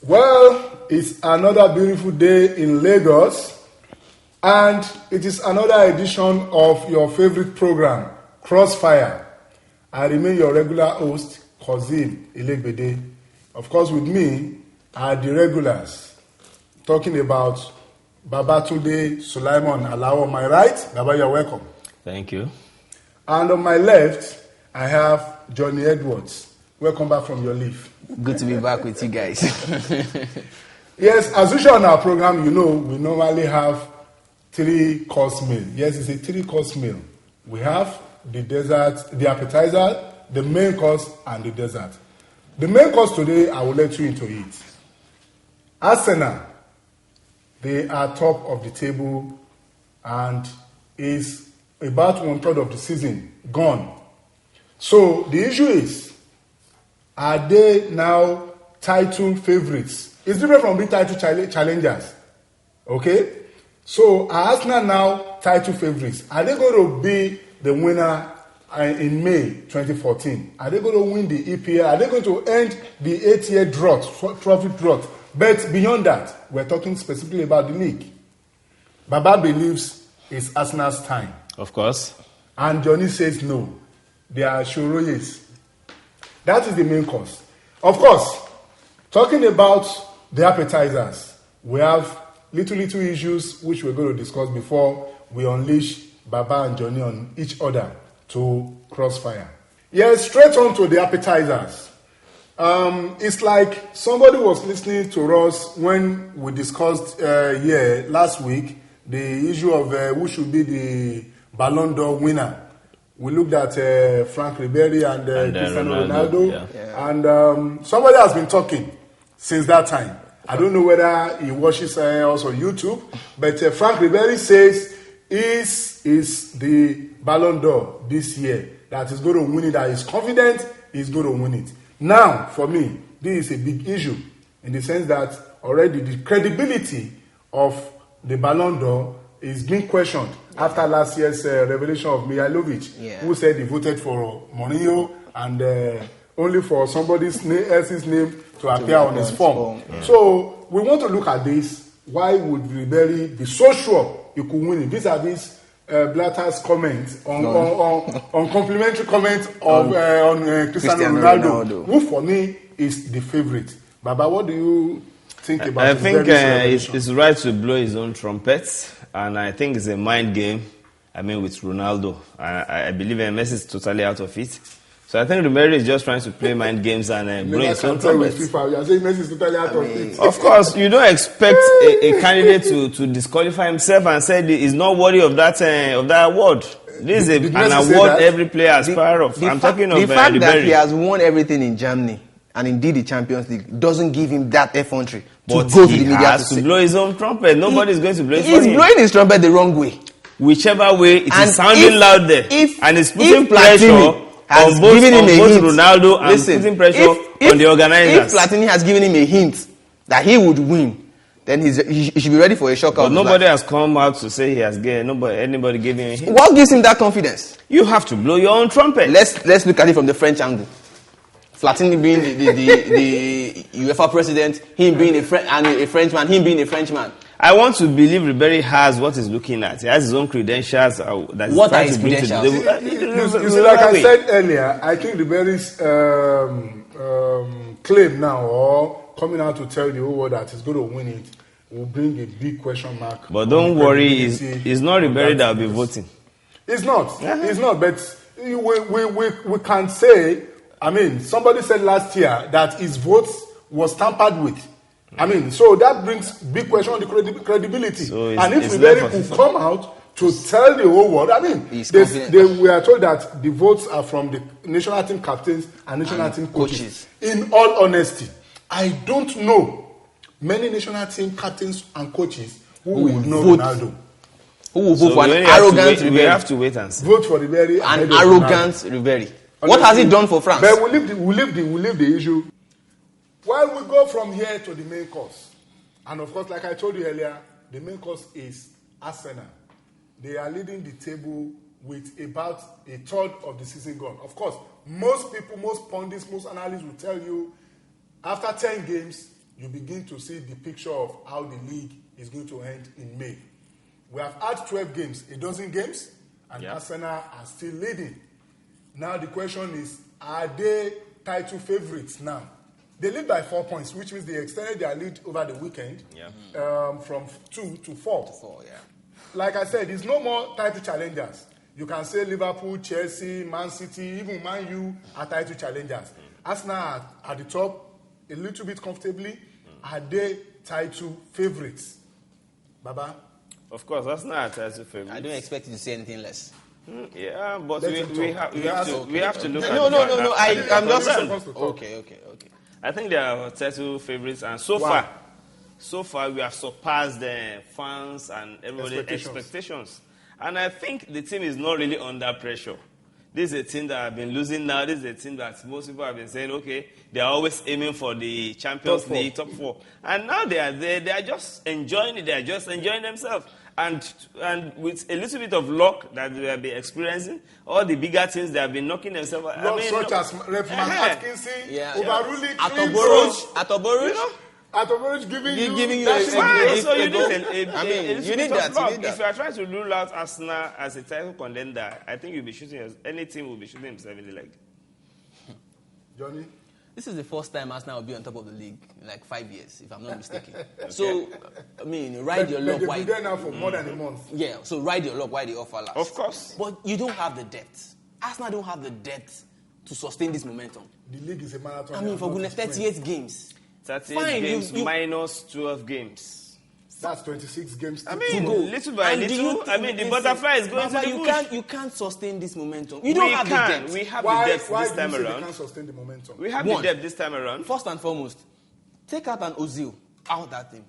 Well, it's another beautiful day in Lagos, and it is another edition of your favorite program, Crossfire. I remain your regular host, Kozil Elegbede. Of course, with me are the regulars, talking about Babatunde Sulaiman Alao on my right. Baba, you're welcome. Thank you. And on my left, I have Johnny Edwards. Welcome back from your leave. Good to be back with you guys. Yes, as usual on our program, we normally have 3-course meal. Yes, it's a 3-course meal. We have the dessert, the appetizer, the main course, and the dessert. The main course today, I will let you into it. Arsenal, they are top of the table and is about 1/3 of the season gone. So the issue is, are they now title favorites? It's different from being title challengers. Okay? So are Arsenal now title favorites? Are they going to be the winner in May 2014? Are they going to win the EPL? Are they going to end the 8-year trophy drought? But beyond that, we're talking specifically about the league. Baba believes it's Arsenal's time. Of course. And Johnny says no. They are Shoroyes. That is the main cause. Of course, talking about the appetizers, we have little issues which we're going to discuss before we unleash Baba and Johnny on each other to crossfire. Yes, straight on to the appetizers. It's like somebody was listening to us when we discussed last week the issue of who should be the Ballon d'Or winner. We looked at Frank Ribery and Cristiano Ronaldo. Yeah. And somebody has been talking since that time. I don't know whether he watches us on YouTube, but Frank Ribery says is the Ballon d'Or this year, that he's going to win it, that he's confident he's going to win it. Now, for me, this is a big issue in the sense that already the credibility of the Ballon d'Or is being questioned after last year's revelation of Mihailovic, who said he voted for Mourinho and only for somebody else's name to appear on his form. Yeah. So we want to look at this. Why would Ribery be so sure he could win it? These are these Blatter's comments on complimentary comments of on Cristiano Ronaldo, who for me is the favorite. Baba, what do you think about I think it's right to blow his own trumpet, and I think it's a mind game. I mean, with Ronaldo, I believe Messi is totally out of it. So I think Ribery is just trying to play mind games and blow his own trumpet. You are saying Messi is totally out of it. Of course, you don't expect a candidate to disqualify himself and say he's not worthy of that award. This is an award every player aspires of. I'm talking of the fact Ribery. that he has won everything in Germany and indeed the Champions League doesn't give him that effrontery to go to the media has to blow his own trumpet. Nobody is going to blow it for him. He's blowing his trumpet the wrong way. Whichever way, it is sounding loud there. And it's putting Platini pressure on both Ronaldo and putting pressure on the organizers. If Platini has given him a hint that he would win, then he should be ready for a shock. But nobody has come out to say he has gained. Anybody gave him a hint. What gives him that confidence? You have to blow your own trumpet. Let's look at it from the French angle. Platini being the UEFA president, him being a Frenchman, him being a Frenchman. I want to believe Ribery has what he's looking at. He has his own credentials. That he's what are trying his to bring credentials? To the You see, like I said earlier, I think Ribery's claim now, or coming out to tell the whole world that he's going to win it, will bring a big question mark. But don't worry, it's not Ribery that will be voting. It's not. It's not. But we can say, I mean, somebody said last year that his votes was tampered with. I mean, so that brings big question on the credibility. So and if Ribery could come out to tell the whole world, I mean, we are told that the votes are from the national team captains and national team coaches. In all honesty, I don't know many national team captains and coaches who will know Ronaldo. Who will vote for an arrogant Ribery? We have to wait and see. Vote for Ribery. An arrogant Ribery. What has he done for France? But we'll leave the issue. Well, we go from here to the main course. And of course, like I told you earlier, the main course is Arsenal. They are leading the table with about a third of the season gone. Of course, most people, most pundits, most analysts will tell you after 10 games, you begin to see the picture of how the league is going to end in May. We have had 12 games, a dozen games, and Arsenal are still leading. Now the question is, are they title favourites now? They lead by 4 points, which means they extended their lead over the weekend from 2 to 4. Like I said, there's no more title challengers. You can say Liverpool, Chelsea, Man City, even Man U are title challengers. Arsenal are at the top a little bit comfortably. Are they title favourites? Baba? Of course, Arsenal are title favourites. I don't expect you to say anything less. Yeah, but we have to look at... No, I'm just... Okay. I think they are title favourites, and so far we have surpassed the fans and everybody's expectations. And I think the team is not really under pressure. This is a team that have been losing now. This is a team that most people have been saying, okay, they are always aiming for the Champions League, top 4. And now they are there. They are just enjoying it. They are just enjoying themselves. And with a little bit of luck that they have been experiencing, all the bigger teams, they have been knocking themselves out. Such as Refman Atkinson, overruling Atoboro, Atoboro giving you so you need that. If you are trying to rule out Arsenal as a title contender, I think you'll be shooting, any team will be shooting himself in the leg. Johnny? This is the first time Arsenal will be on top of the league in like 5 years, if I'm not mistaken. So, I mean, ride your luck. They've been there now for more than a month. Yeah, so ride your luck while the offer lasts. Of course. But you don't have the depth. Arsenal don't have the depth to sustain this momentum. The league is a marathon. I mean, for goodness, 38 games. 38 games minus 12 games. That's 26 games to go. Little by little. The butterfly is going to the bush. You can't sustain this momentum. You don't have the depth. We have the depth this time around. We can't sustain the momentum. We have the depth this time around. First and foremost, take out an Ozil out that team.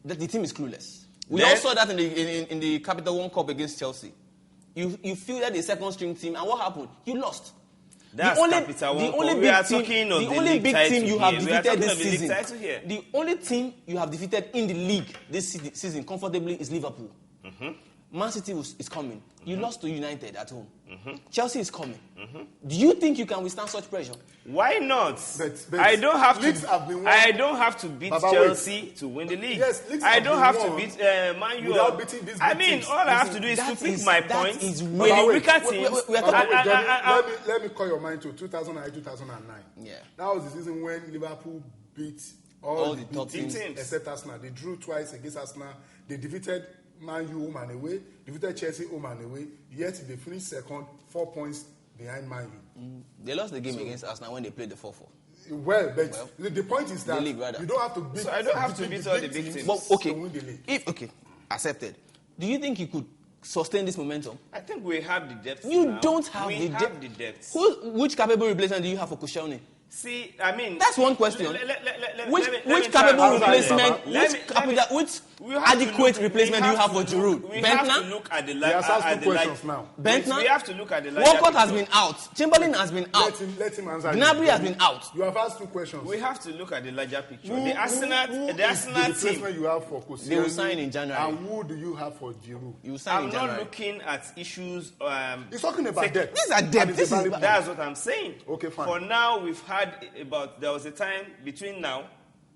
The team is clueless. We all saw that in the Capital One Cup against Chelsea. You fielded a second string team, and what happened? You lost. That's the only big team you have defeated this season. The only team you have defeated in the league this season comfortably is Liverpool. Man City is coming. You lost to United at home. Chelsea is coming. Do you think you can withstand such pressure? Why not? But I don't have to beat Chelsea to win the league. Yes, I don't have to beat Man U. Without beating these big teams. All I have to do is to pick my point. Let me call your mind to 2008, 2009. Yeah. That was the season when Liverpool beat all the top teams except Arsenal. They drew twice against Arsenal. They defeated Man U home and away, defeated Chelsea home and away, yet they finished second, 4 points behind Man U. They lost the game against Arsenal when they played the 4-4. Well, the point is that you don't have to beat. So I don't have to beat all the big teams to win the league. Accepted. Do you think you could sustain this momentum? I think we have the depth. You don't have the depth. We have the depth. Which capable replacement do you have for Koscielny? See, that's one question. Which capable replacement, which adequate replacement do you have for Giroud? We have to look at the Bentner? We have to look at the Walcott has been out. Chamberlain has been out. Let him answer. Gnabry has been out. You have asked 2 questions. We have to look at the larger picture. The Arsenal team. You have for Koscielny, they will sign in January. And who do you have for Giroud? You sign in January. I'm not looking at issues. He's talking about depth. These are depth. That's what I'm saying. Okay, fine. For now, we've had there was a time between now,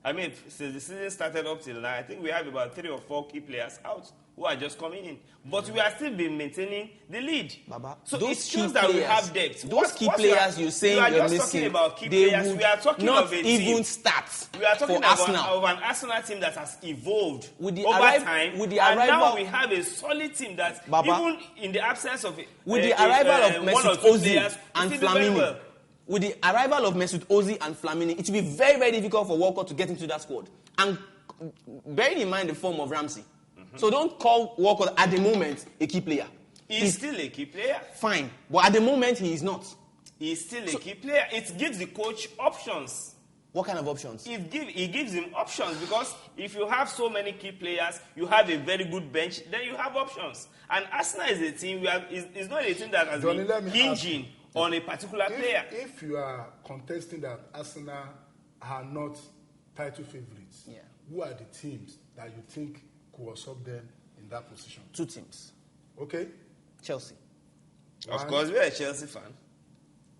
since the season started up till now, I think we have about 3 or 4 key players out who are just coming in. But we are still been maintaining the lead. Baba, so it shows that we have depth. Those key players you're saying you're missing, talking about key players. We are talking not of a even team. Start. We are talking of an Arsenal team that has evolved over time. And now we have a solid team that, even in the absence of with the arrival of Mesut Ozil and Flamini. With the arrival of Mesut Ozil and Flamini, it will be very, very difficult for Walcott to get into that squad. And bearing in mind the form of Ramsey. So don't call Walcott at the moment a key player. He's still a key player. Fine. But at the moment, he is not. He's still a key player. It gives the coach options. What kind of options? It gives him options, because if you have so many key players, you have a very good bench, then you have options. And Arsenal is a team, is not a team that has been hinging on a particular player. If you are contesting that Arsenal are not title favourites, who are the teams that you think could usurp them in that position? 2 teams. Okay. Chelsea. Of course, we're a Chelsea fan.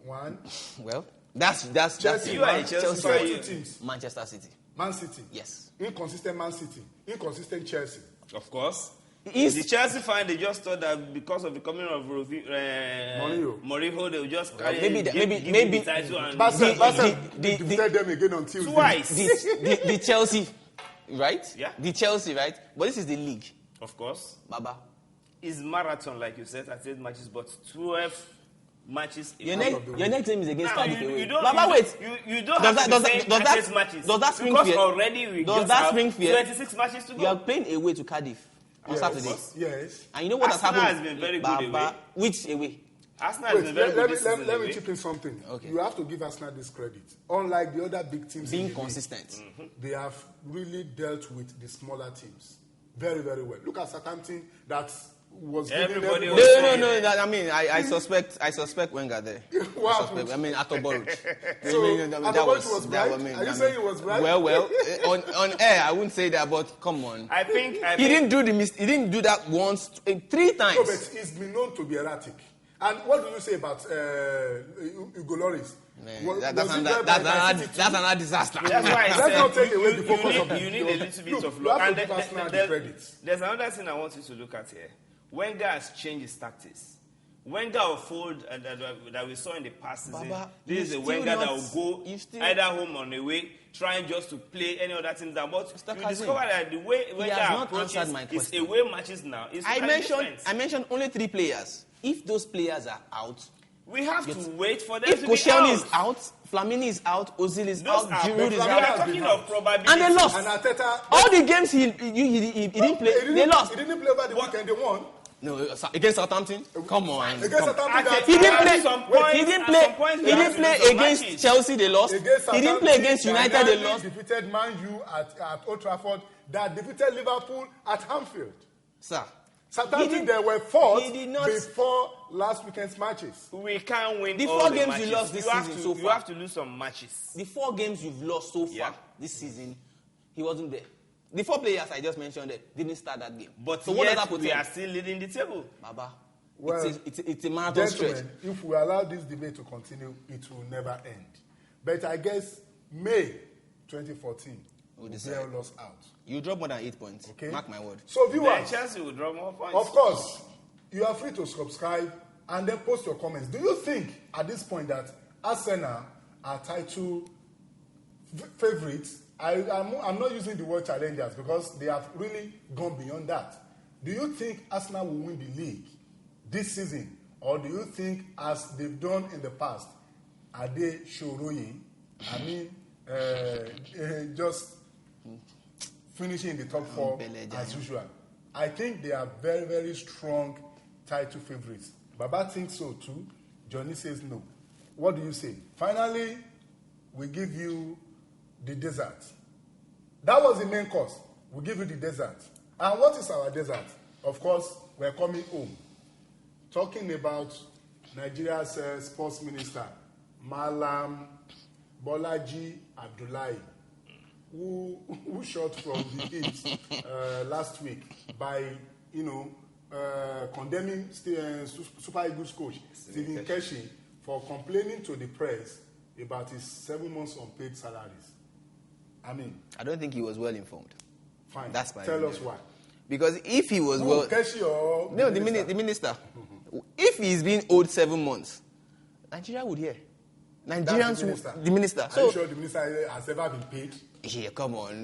1. Well, that's Chelsea. You are a Chelsea fan. 2 teams. Manchester City. Man City. Yes. Inconsistent Man City. Inconsistent Chelsea. Of course. The Chelsea fan, they just thought that because of the coming of Mourinho, they would just carry maybe the title and Barca defeated them again on Tuesday. Twice. the Chelsea, right? Yeah. The Chelsea, right? But this is the league. Of course. Baba. It's marathon, like you said, 38 matches, but 12 matches. Your next game is against Cardiff away. Baba, wait. You don't have to say matches. Does that spring because fear? Already we does just that have spring fear? 26 matches to go. You are playing away to Cardiff on Saturday. Yes. And you know what Arsenal has happened? Has been very good away. Which away? Arsenal has been very good. Let me chip in something. Okay. You have to give Arsenal this credit. Unlike the other big teams, being consistent, they have really dealt with the smaller teams very, very well. Look at Southampton. That was everybody. No. I mean, I suspect Wenger there. I mean, Atoboro. So Atoboro was right. Are you saying he was right? Well, on air, I wouldn't say that, but come on. I think he didn't do that once, 3 times. No, but he's been known to be erratic. And what do you say about Hugo Lloris? That's another disaster. That's why I Let's not take away the focus of you need a little bit of luck. And there's another thing I want you to look at here. Wenger has changed his tactics. Wenger will fold that we saw in the past season. This is a Wenger that will go either home or away, trying just to play any other team down. But you discover that the way Wenger approaches his away matches now is different. I mentioned only 3 players. If those players are out, we have to wait for them if to be out. If Koscielny is out, Flamini is out, Ozil is out, Giroud is out. We are talking of probability. And they lost. And Arteta, all the games he didn't play, they lost. He didn't play over the weekend, they won. No, against Southampton? Come on. Against Southampton, he didn't play against Chelsea, they lost. He didn't play against United, they lost. He defeated Man U at Old Trafford, that defeated Liverpool at Anfield. Sir. Southampton, they were fourth before last weekend's matches. We can't win the 4 games you lost this season so far. You have to lose some matches. The 4 games you've lost so far this season, he wasn't there. The 4 players I just mentioned there didn't start that game. But so what does that put we are still leading the table. Baba, well, it's a marathon stretch. If we allow this debate to continue, it will never end. But I guess May 2014, we'll lost out. You drop more than 8 points. Okay. Mark my word. So viewers, Chelsea will drop more points. Of course, you are free to subscribe and then post your comments. Do you think at this point that Arsenal are title favorites? I'm not using the word challengers because they have really gone beyond that. Do you think Arsenal will win the league this season? Or do you think, as they've done in the past, are they showroing? I mean, just finishing in the top 4 as usual. I think they are very, very strong title favorites. Baba thinks so too. Johnny says no. What do you say? Finally, we give you the dessert. That was the main course. We give you the dessert. And what is our dessert? Of course, we're coming home. Talking about Nigeria's sports minister, Malam Bolaji Abdullahi, who shot from the hip last week by, condemning Super Eagles coach Stephen Keshi for complaining to the press about his 7 months unpaid salaries. I don't think he was well informed. Fine. That's my Tell us why. Because if he was Keshi or the minister. If he's been owed 7 months, Nigeria would hear. Nigerians would. The minister. Are you sure the minister has ever been paid? Yeah, come on.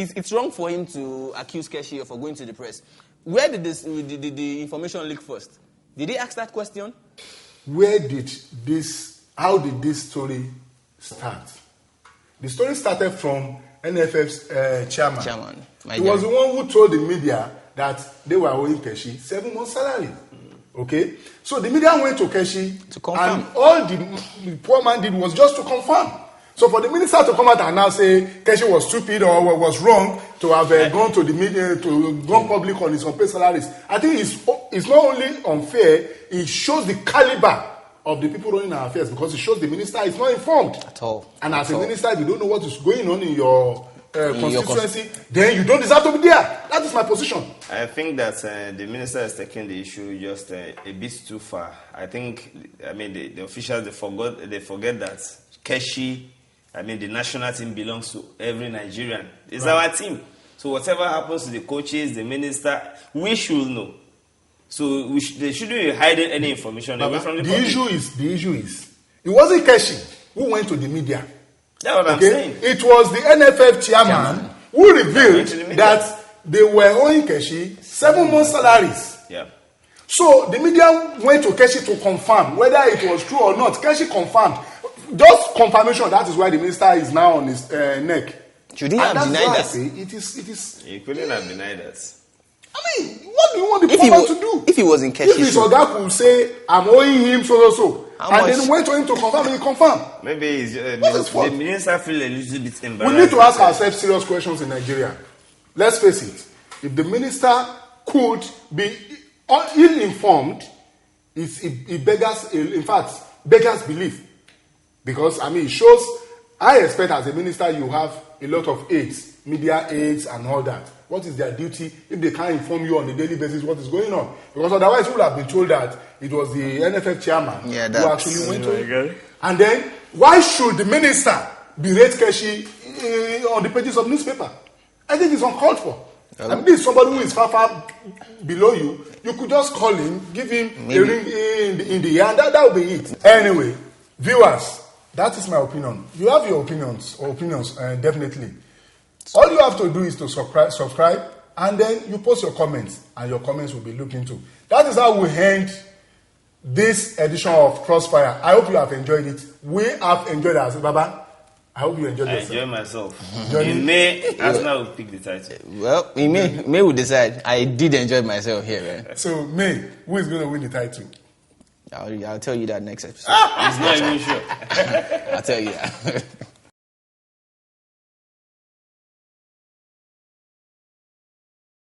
It's wrong for him to accuse Keshi for going to the press. Where did the information leak first? Did he ask that question? How did this story start? The story started from NFF's chairman. He was the one who told the media that they were owing Keshi 7 months' salary. Okay? So the media went to Keshi to confirm. And all the poor man did was just to confirm. So for the minister to come out and now say Keshi was stupid or was wrong to have gone to the media, to go public on his unpaid salaries, I think it's not only unfair, it shows the caliber of the people running our affairs, because it shows the minister is not informed. At all. And as a minister, if you don't know what is going on in your constituency, then you don't deserve to be there. That is my position. I think that the minister is taking the issue just a bit too far. I think, the officials, they forget that Keshi I mean, the national team belongs to every Nigerian. It's our team. So whatever happens to the coaches, the minister, we should know. So they shouldn't be hiding any information away from the public. The issue is, it wasn't Keshi who went to the media. That's what I'm saying. It was the NFF chairman who revealed that they were owing Keshi 7 months' salaries. Yeah. So the media went to Keshi to confirm whether it was true or not. Keshi confirmed. Just confirmation, that is why the minister is now on his neck. Should he have denied that? It is. He couldn't have denied that. I mean, what do you want the former to do? If he was in Keshi, if his Oga could say, I'm owing him so, and then went to him to confirm, and he confirmed. Maybe the minister feel a little bit embarrassed. We need to ask ourselves serious questions in Nigeria. Let's face it. If the minister could be ill-informed, it beggars belief. Because, I mean, it shows, I expect as a minister you have a lot of aides, media aides and all that. What is their duty if they can't inform you on a daily basis what is going on? Because otherwise you would have been told that it was the NFF chairman who actually went to it. And then, why should the minister berate Keshi on the pages of newspaper? I think it's uncalled for. I mean, this is somebody who is far below you. You could just call him, give him a ring in the ear, and that will be it. Anyway, viewers, that is my opinion. You have your opinions, definitely. All you have to do is to subscribe, and then you post your comments, and your comments will be looked into. That is how we end this edition of Crossfire. I hope you have enjoyed it. We have enjoyed it. Baba, I hope you enjoyed it. I enjoy myself. In May, Arsenal will pick the title. Well, in May will decide. I did enjoy myself here, man. So, May, who is going to win the title? I'll tell you that next episode. He's not even sure. I'll tell you that.